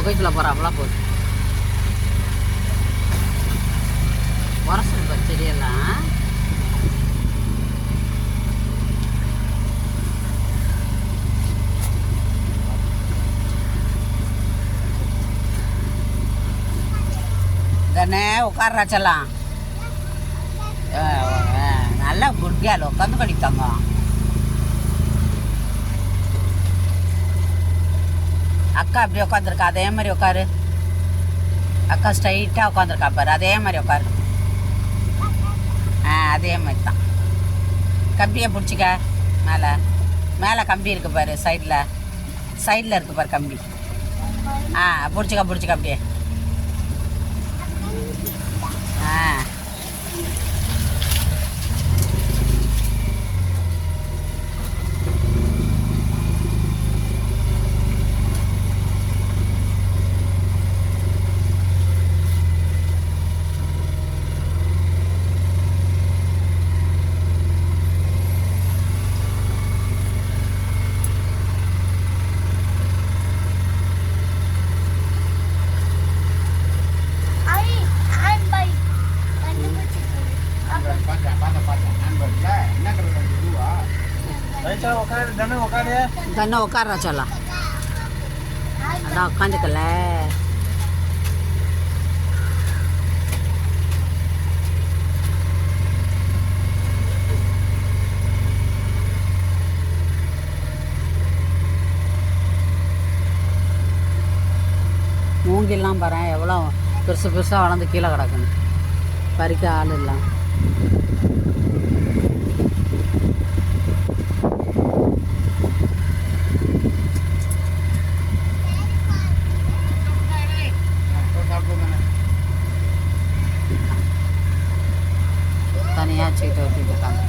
புகைக்குள்ள போகிறாப்பெல்லாம் போகுது. உரசல் செடியெல்லாம் தானே உட்காராச்சலாம். நல்லா குட்டியால் உட்காந்து கடித்தாங்க. அக்கா அப்படி உட்காந்துருக்கா, அதே மாதிரி உட்காரு. அக்கா ஸ்ட்ரைட்டாக உட்காந்துருக்கா பாரு, அதே மாதிரி உட்காரு. அதே மாதிரி தான். கம்பியை பிடிச்சிக்க. மேலே மேலே கம்பி இருக்கு பாரு, சைடில் இருக்கு பாரு கம்பி. பிடிச்சிக்க அப்படியே. தன்னை உட்கார சொல்லலாம். அதான் உட்காந்துக்கல. மூங்கிலாம் பாரு எவ்வளோ பெருசு பெருசாக வளர்ந்து கீழே கிடக்குன்னு. பறிக்க ஆள் இல்லை. தனியாக சீட்டை ஊற்றிட்டு இருக்காங்க.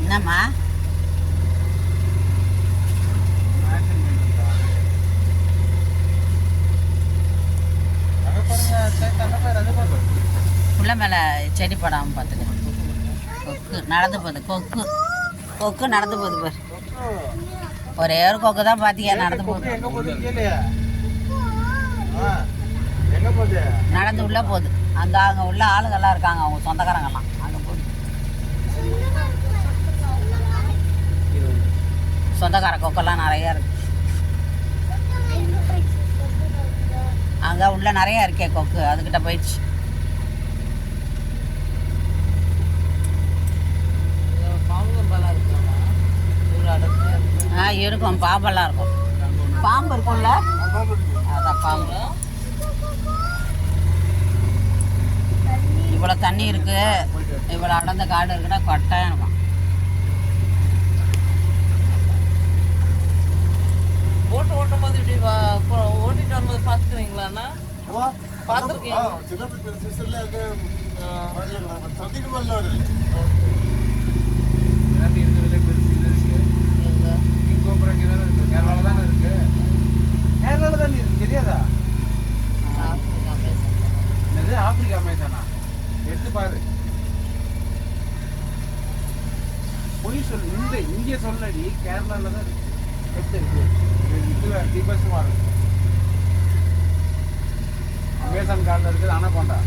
என்னம்மா உள்ள மேலே செடி படாமல் பார்த்துக்க. கொக்கு நடந்து போகுது. கொக்கு நடந்து போகுது பாரு. ஒரே ஒரு கொக்கு தான் பார்த்தியா நடந்து போகுது. நடந்து உள்ளே போகுது. அங்கே உள்ள ஆளுங்கள்லாம் இருக்காங்க, அவங்க சொந்தக்காரங்கெல்லாம். அங்கே போகுது. சொந்தக்கார கொக்கெல்லாம் நிறையா இருக்கு. அங்கே உள்ள நிறையா இருக்கே கொக்கு, அதுக்கிட்ட போயிடுச்சு. இருக்கும், பாம்பெல்லாம் இருக்கும். பாம்பு இருக்கும்ல, அதான் பாம்பு. இவ்வளோ தண்ணி இருக்கு, இவ்வளோ அடர்ந்த காடு இருக்குன்னா கட்டாயம் இருக்கும். ஓட்டும் போது இப்படி ஓட்டிட்டு வரும்போது பார்த்துக்கிறீங்களாண்ணா? பார்த்துருக்கீங்க. கேரளாவில் தானே இருக்கு. பொய் சொல்லு. இங்கே சொல்லடி, கேரளாவில் தான் இருக்கு. இதில் தீபஸ்குமார் அமேசான் கார்டில் இருக்குது அனகொண்டா.